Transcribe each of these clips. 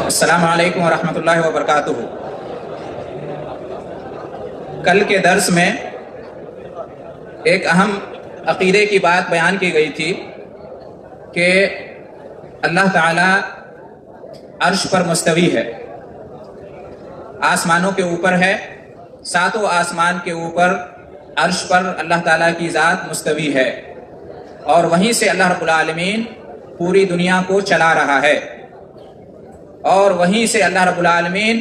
السلام علیکم ورحمۃ اللہ وبرکاتہ۔ کل کے درس میں ایک اہم عقیدے کی بات بیان کی گئی تھی کہ اللہ تعالی عرش پر مستوی ہے، آسمانوں کے اوپر ہے، ساتوں آسمان کے اوپر عرش پر اللہ تعالیٰ کی ذات مستوی ہے، اور وہیں سے اللہ رب العالمین پوری دنیا کو چلا رہا ہے، اور وہیں سے اللہ رب العالمین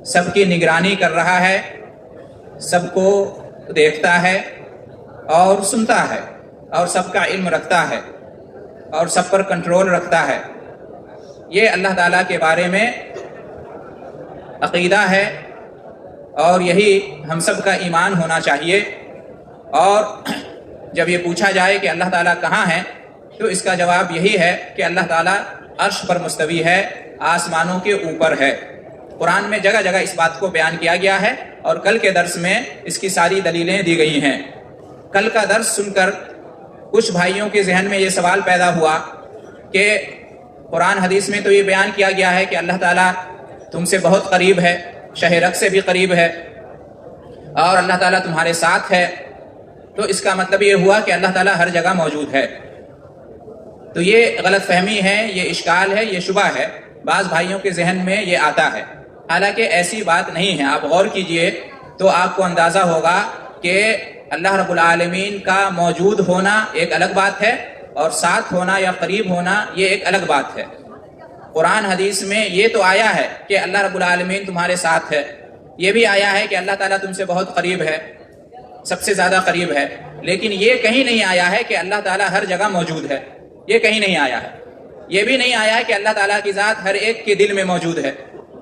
سب کی نگرانی کر رہا ہے، سب کو دیکھتا ہے اور سنتا ہے، اور سب کا علم رکھتا ہے، اور سب پر کنٹرول رکھتا ہے۔ یہ اللہ تعالیٰ کے بارے میں عقیدہ ہے، اور یہی ہم سب کا ایمان ہونا چاہیے۔ اور جب یہ پوچھا جائے کہ اللہ تعالیٰ کہاں ہے، تو اس کا جواب یہی ہے کہ اللہ تعالیٰ عرش پر مستوی ہے، آسمانوں کے اوپر ہے۔ قرآن میں جگہ جگہ اس بات کو بیان کیا گیا ہے، اور کل کے درس میں اس کی ساری دلیلیں دی گئی ہیں۔ کل کا درس سن کر کچھ بھائیوں کے ذہن میں یہ سوال پیدا ہوا کہ قرآن حدیث میں تو یہ بیان کیا گیا ہے کہ اللہ تعالیٰ تم سے بہت قریب ہے، شہ رگ سے بھی قریب ہے، اور اللہ تعالیٰ تمہارے ساتھ ہے، تو اس کا مطلب یہ ہوا کہ اللہ تعالیٰ ہر جگہ موجود ہے۔ تو یہ غلط فہمی ہے، یہ اشکال ہے، یہ شبہ ہے، بعض بھائیوں کے ذہن میں یہ آتا ہے، حالانکہ ایسی بات نہیں ہے۔ آپ غور کیجئے تو آپ کو اندازہ ہوگا کہ اللہ رب العالمین کا موجود ہونا ایک الگ بات ہے، اور ساتھ ہونا یا قریب ہونا یہ ایک الگ بات ہے۔ قرآن حدیث میں یہ تو آیا ہے کہ اللہ رب العالمین تمہارے ساتھ ہے، یہ بھی آیا ہے کہ اللہ تعالیٰ تم سے بہت قریب ہے، سب سے زیادہ قریب ہے، لیکن یہ کہیں نہیں آیا ہے کہ اللہ تعالیٰ ہر جگہ موجود ہے، یہ کہیں نہیں آیا ہے۔ یہ بھی نہیں آیا ہے کہ اللہ تعالیٰ کی ذات ہر ایک کے دل میں موجود ہے،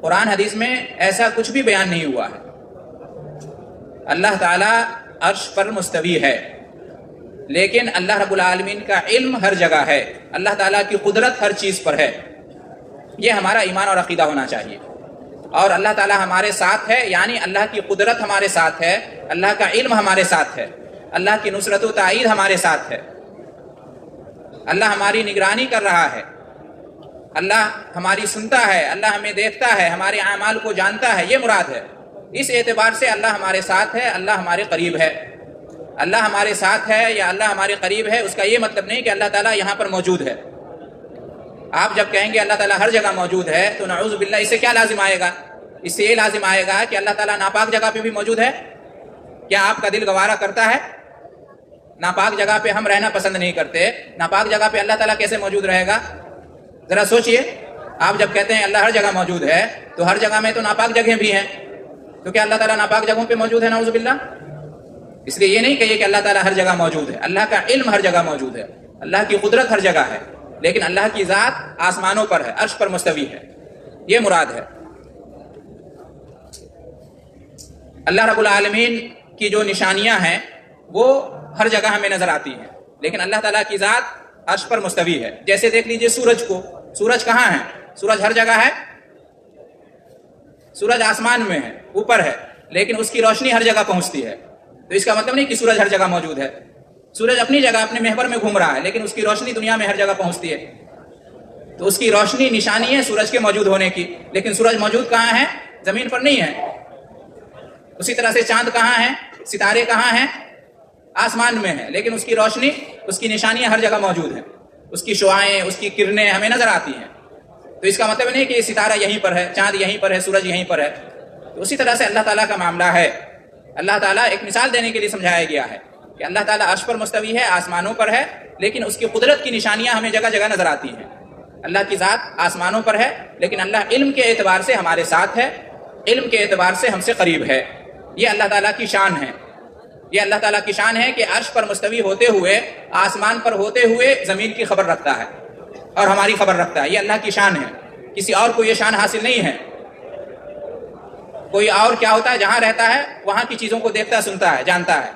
قرآن حدیث میں ایسا کچھ بھی بیان نہیں ہوا ہے۔ اللہ تعالیٰ عرش پر مستوی ہے، لیکن اللہ رب العالمین کا علم ہر جگہ ہے، اللہ تعالیٰ کی قدرت ہر چیز پر ہے۔ یہ ہمارا ایمان اور عقیدہ ہونا چاہیے۔ اور اللہ تعالیٰ ہمارے ساتھ ہے، یعنی اللہ کی قدرت ہمارے ساتھ ہے، اللہ کا علم ہمارے ساتھ ہے، اللہ کی نصرت و تائید ہمارے ساتھ ہے، اللہ ہماری نگرانی کر رہا ہے، اللہ ہماری سنتا ہے، اللہ ہمیں دیکھتا ہے، ہمارے اعمال کو جانتا ہے، یہ مراد ہے۔ اس اعتبار سے اللہ ہمارے ساتھ ہے، اللہ ہمارے قریب ہے۔ اللہ ہمارے ساتھ ہے یا اللہ ہمارے قریب ہے، اس کا یہ مطلب نہیں کہ اللہ تعالیٰ یہاں پر موجود ہے۔ آپ جب کہیں گے اللہ تعالیٰ ہر جگہ موجود ہے تو نعوذ باللہ اس سے کیا لازم آئے گا؟ اس سے یہ لازم آئے گا کہ اللہ تعالیٰ ناپاک جگہ پہ بھی موجود ہے۔ کیا آپ کا دل گوارا کرتا ہے؟ ناپاک جگہ پہ ہم رہنا پسند نہیں کرتے، ناپاک جگہ پہ اللہ تعالیٰ کیسے موجود رہے گا؟ ذرا سوچئے، آپ جب کہتے ہیں اللہ ہر جگہ موجود ہے تو ہر جگہ میں تو ناپاک جگہیں بھی ہیں، تو کیا اللہ تعالیٰ ناپاک جگہوں پہ موجود ہے؟ نعوذ باللہ۔ اس لیے یہ نہیں کہیے کہ اللہ تعالیٰ ہر جگہ موجود ہے، اللہ کا علم ہر جگہ موجود ہے، اللہ کی قدرت ہر جگہ ہے، لیکن اللہ کی ذات آسمانوں پر ہے، عرش پر مستوی ہے، یہ مراد ہے۔ اللہ رب العالمین کی جو نشانیاں ہیں وہ ہر جگہ ہمیں نظر آتی ہیں، لیکن اللہ تعالیٰ کی ذات عرش پر مستوی ہے۔ جیسے دیکھ لیجئے سورج کو، سورج کہاں ہے؟ سورج ہر جگہ ہے، سورج آسمان میں ہے، اوپر ہے، لیکن اس کی روشنی ہر جگہ پہنچتی ہے، تو اس کا مطلب نہیں کہ سورج ہر جگہ موجود ہے۔ سورج اپنی جگہ اپنے محور میں گھوم رہا ہے، لیکن اس کی روشنی دنیا میں ہر جگہ پہنچتی ہے، تو اس کی روشنی نشانی ہے سورج کے موجود ہونے کی، لیکن سورج موجود کہاں ہے؟ زمین پر نہیں ہے۔ اسی طرح سے چاند کہاں ہے؟ ستارے کہاں ہیں؟ آسمان میں ہے، لیکن اس کی روشنی، اس کی نشانیاں ہر جگہ موجود ہیں، اس کی شعاعیں، اس کی کرنیں ہمیں نظر آتی ہیں۔ تو اس کا مطلب نہیں کہ یہ ستارہ یہیں پر ہے، چاند یہیں پر ہے، سورج یہیں پر ہے۔ تو اسی طرح سے اللہ تعالیٰ کا معاملہ ہے۔ اللہ تعالیٰ ایک مثال دینے کے لیے سمجھایا گیا ہے کہ اللہ تعالیٰ عرش پر مستوی ہے، آسمانوں پر ہے، لیکن اس کی قدرت کی نشانیاں ہمیں جگہ جگہ نظر آتی ہیں۔ اللہ کی ذات آسمانوں پر ہے، لیکن اللہ علم کے اعتبار سے ہمارے ساتھ ہے، علم کے اعتبار سے ہم سے قریب ہے۔ یہ اللہ تعالیٰ کی شان ہے، یہ اللہ تعالیٰ کی شان ہے کہ عرش پر مستوی ہوتے ہوئے، آسمان پر ہوتے ہوئے زمین کی خبر رکھتا ہے اور ہماری خبر رکھتا ہے۔ یہ اللہ کی شان ہے، کسی اور کو یہ شان حاصل نہیں ہے۔ کوئی اور کیا ہوتا ہے؟ جہاں رہتا ہے وہاں کی چیزوں کو دیکھتا، سنتا ہے، جانتا ہے۔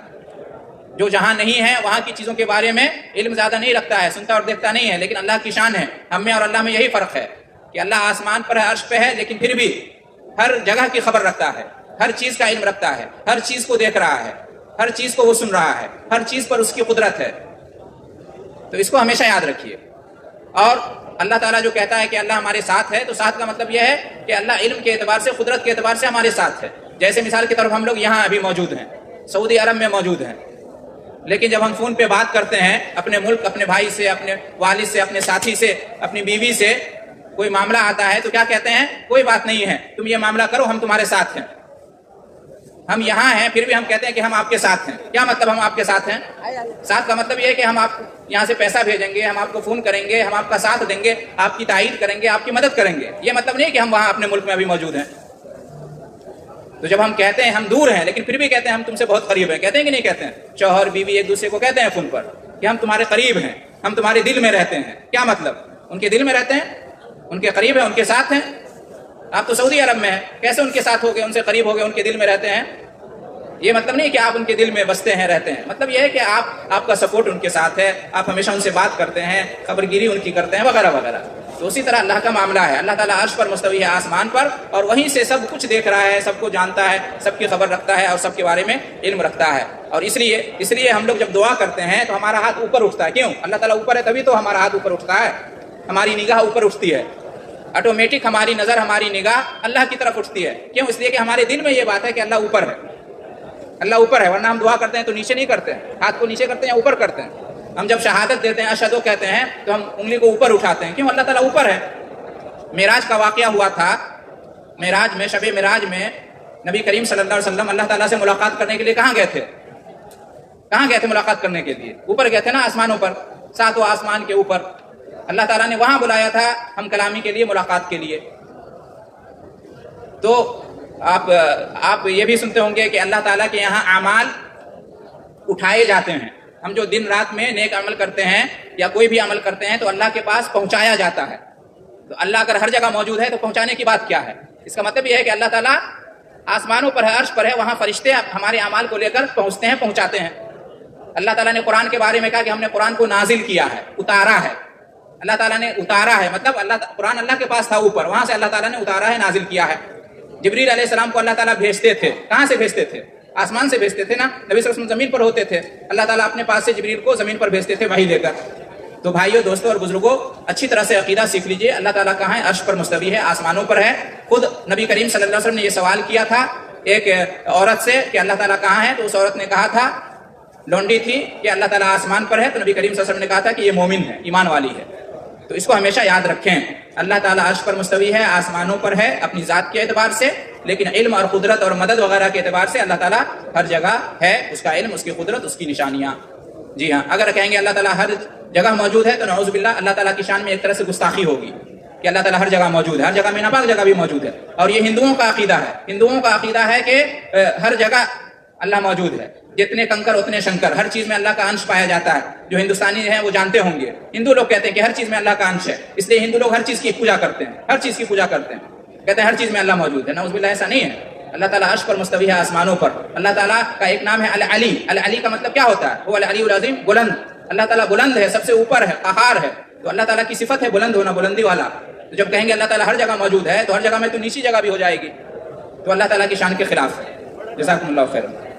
جو جہاں نہیں ہے وہاں کی چیزوں کے بارے میں علم زیادہ نہیں رکھتا ہے، سنتا اور دیکھتا نہیں ہے، لیکن اللہ کی شان ہے۔ ہم میں اور اللہ میں یہی فرق ہے کہ اللہ آسمان پر ہے، عرش پہ ہے، لیکن پھر بھی ہر جگہ کی خبر رکھتا ہے، ہر چیز کا علم رکھتا ہے، ہر چیز کو دیکھ رہا ہے، ہر چیز کو وہ سن رہا ہے، ہر چیز پر اس کی قدرت ہے۔ تو اس کو ہمیشہ یاد رکھیے۔ اور اللہ تعالیٰ جو کہتا ہے کہ اللہ ہمارے ساتھ ہے، تو ساتھ کا مطلب یہ ہے کہ اللہ علم کے اعتبار سے، قدرت کے اعتبار سے ہمارے ساتھ ہے. جیسے مثال کی طرف ہم لوگ یہاں ابھی موجود ہیں، سعودی عرب میں موجود ہیں، لیکن جب ہم فون پہ بات کرتے ہیں اپنے ملک، اپنے بھائی سے، اپنے والد سے، اپنے ساتھی سے، اپنی بیوی سے، کوئی معاملہ آتا ہے تو کیا کہتے ہیں؟ کوئی بات نہیں ہے، تم یہ معاملہ کرو، ہم تمہارے ساتھ ہیں. ہم یہاں ہیں پھر بھی ہم کہتے ہیں کہ ہم آپ کے ساتھ ہیں. کیا مطلب ہم آپ کے ساتھ ہیں؟ ساتھ کا مطلب یہ ہے کہ ہم آپ یہاں سے پیسہ بھیجیں گے، ہم آپ کو فون کریں گے، ہم آپ کا ساتھ دیں گے، آپ کی تائید کریں گے، آپ کی مدد کریں گے. یہ مطلب نہیں کہ ہم وہاں اپنے ملک میں ابھی موجود ہیں. تو جب ہم کہتے ہیں ہم دور ہیں لیکن پھر بھی کہتے ہیں ہم تم سے بہت قریب ہیں، کہتے ہیں کہ نہیں کہتے ہیں؟ شوہر بیوی ایک دوسرے کو کہتے ہیں فون پر کہ ہم تمہارے قریب ہیں، ہم تمہارے دل میں رہتے ہیں. کیا مطلب؟ ان کے دل میں رہتے ہیں، ان کے قریب ہیں، ان کے ساتھ ہیں. آپ تو سعودی عرب میں ہیں، کیسے ان کے ساتھ ہو گئے، ان سے قریب ہو گئے، ان کے دل میں رہتے ہیں؟ یہ مطلب نہیں کہ آپ ان کے دل میں بستے ہیں، رہتے ہیں. مطلب یہ ہے کہ آپ کا سپورٹ ان کے ساتھ ہے، آپ ہمیشہ ان سے بات کرتے ہیں، خبر گیری ان کی کرتے ہیں، وغیرہ وغیرہ. تو اسی طرح اللہ کا معاملہ ہے. اللہ تعالیٰ عرش پر مستوی ہے، آسمان پر، اور وہیں سے سب کچھ دیکھ رہا ہے، سب کو جانتا ہے، سب کی خبر رکھتا ہے اور سب کے بارے میں علم رکھتا ہے. اور اس لیے ہم لوگ جب دعا کرتے ہیں تو ہمارا ہاتھ اوپر اٹھتا ہے. کیوں؟ اللہ تعالیٰ اوپر ہے تبھی تو ہمارا ہاتھ اوپر اٹھتا ہے، ہماری نگاہ اوپر اٹھتی ہے، آٹومیٹک ہماری نظر، ہماری نگاہ اللہ کی طرف اٹھتی ہے. کیوں؟ اس لیے کہ ہمارے دل میں یہ بات ہے کہ اللہ اوپر ہے، اللہ اوپر ہے. ورنہ ہم دعا کرتے ہیں تو نیچے نہیں کرتے ہیں، ہاتھ کو نیچے کرتے ہیں، اوپر کرتے ہیں. ہم جب شہادت دیتے ہیں، اشہدو کہتے ہیں، تو ہم انگلی کو اوپر اٹھاتے ہیں. کیوں؟ اللہ تعالیٰ اوپر ہے. معراج کا واقعہ ہوا تھا. معراج میں، شب معراج میں نبی کریم صلی اللہ علیہ وسلم اللہ تعالیٰ سے ملاقات کرنے کے لیے کہاں گئے تھے؟ کہاں گئے تھے ملاقات کرنے کے لیے؟ اوپر گئے تھے نا، آسمانوں پر، ساتوں آسمان کے اوپر. اللہ تعالیٰ نے وہاں بلایا تھا ہم کلامی کے لیے، ملاقات کے لیے. تو آپ یہ بھی سنتے ہوں گے کہ اللہ تعالیٰ کے یہاں اعمال اٹھائے جاتے ہیں. ہم جو دن رات میں نیک عمل کرتے ہیں یا کوئی بھی عمل کرتے ہیں تو اللہ کے پاس پہنچایا جاتا ہے. تو اللہ اگر ہر جگہ موجود ہے تو پہنچانے کی بات کیا ہے؟ اس کا مطلب یہ ہے کہ اللہ تعالیٰ آسمانوں پر ہے، عرش پر ہے، وہاں فرشتے ہمارے اعمال کو لے کر پہنچتے ہیں، پہنچاتے ہیں. اللہ تعالیٰ نے قرآن کے بارے میں کہا کہ ہم نے قرآن کو نازل کیا ہے، اتارا ہے. اللہ تعالیٰ نے اتارا ہے، مطلب قرآن اللہ کے پاس تھا اوپر، وہاں سے اللہ تعالیٰ نے اتارا ہے، نازل کیا ہے. جبریل علیہ السلام کو اللہ تعالیٰ بھیجتے تھے. کہاں سے بھیجتے تھے؟ آسمان سے بھیجتے تھے نا. نبی صلی اللہ علیہ وسلم زمین پر ہوتے تھے، اللہ تعالیٰ اپنے پاس سے جبریل کو زمین پر بھیجتے تھے وحی لے کر. تو بھائیو، دوستو اور بزرگوں، اچھی طرح سے عقیدہ سیکھ لیجئے. اللہ تعالیٰ کہاں ہے؟ عرش پر مستوی ہے، آسمانوں پر ہے. خود نبی کریم صلی اللہ علیہ وسلم نے یہ سوال کیا تھا ایک عورت سے کہ اللہ تعالیٰ کہاں ہے؟ تو اس عورت نے کہا تھا، لونڈی تھی، کہ اللہ تعالیٰ آسمان پر ہے. تو نبی کریم صلی اللہ علیہ وسلم نے کہا تھا کہ یہ مومن ہے، ایمان والی ہے. تو اس کو ہمیشہ یاد رکھیں. اللہ تعالیٰ عرش پر مستوی ہے، آسمانوں پر ہے اپنی ذات کے اعتبار سے، لیکن علم اور قدرت اور مدد وغیرہ کے اعتبار سے اللہ تعالیٰ ہر جگہ ہے. اس کا علم، اس کی قدرت، اس کی نشانیاں. جی ہاں، اگر کہیں گے اللہ تعالیٰ ہر جگہ موجود ہے تو نعوذ باللہ اللہ تعالیٰ کی شان میں ایک طرح سے گستاخی ہوگی کہ اللہ تعالیٰ ہر جگہ موجود ہے. ہر جگہ میں ناپاک جگہ بھی موجود ہے. اور یہ ہندوؤں کا عقیدہ ہے. ہندوؤں کا عقیدہ ہے کہ ہر جگہ اللہ موجود ہے. جتنے کنکر اتنے شنکر، ہر چیز میں اللہ کا انش پایا جاتا ہے. جو ہندوستانی ہیں وہ جانتے ہوں گے، ہندو لوگ کہتے ہیں کہ ہر چیز میں اللہ کا انش ہے، اس لیے ہندو لوگ ہر چیز کی پوجا کرتے ہیں، ہر چیز کی پوجا کرتے ہیں، کہتے ہیں ہر چیز میں اللہ موجود ہے. نعوذ باللہ، ایسا نہیں ہے. اللہ تعالیٰ عرش پر مستوی ہے، آسمانوں پر. اللہ تعالیٰ کا ایک نام ہے العلی. العلی کا مطلب کیا ہوتا ہے؟ وہ العلی العظیم، بلند. اللہ تعالیٰ بلند ہے، سب سے اوپر ہے، قہار ہے. تو اللہ تعالیٰ کی صفت ہے بلند ہونا، بلندی والا. تو جب کہیں گے اللہ تعالیٰ ہر جگہ موجود ہے تو ہر جگہ میں تو نیچی جگہ بھی ہو جائے گی، تو اللہ تعالیٰ کی شان کے خلاف ہے. جزاکم اللہ خیرا.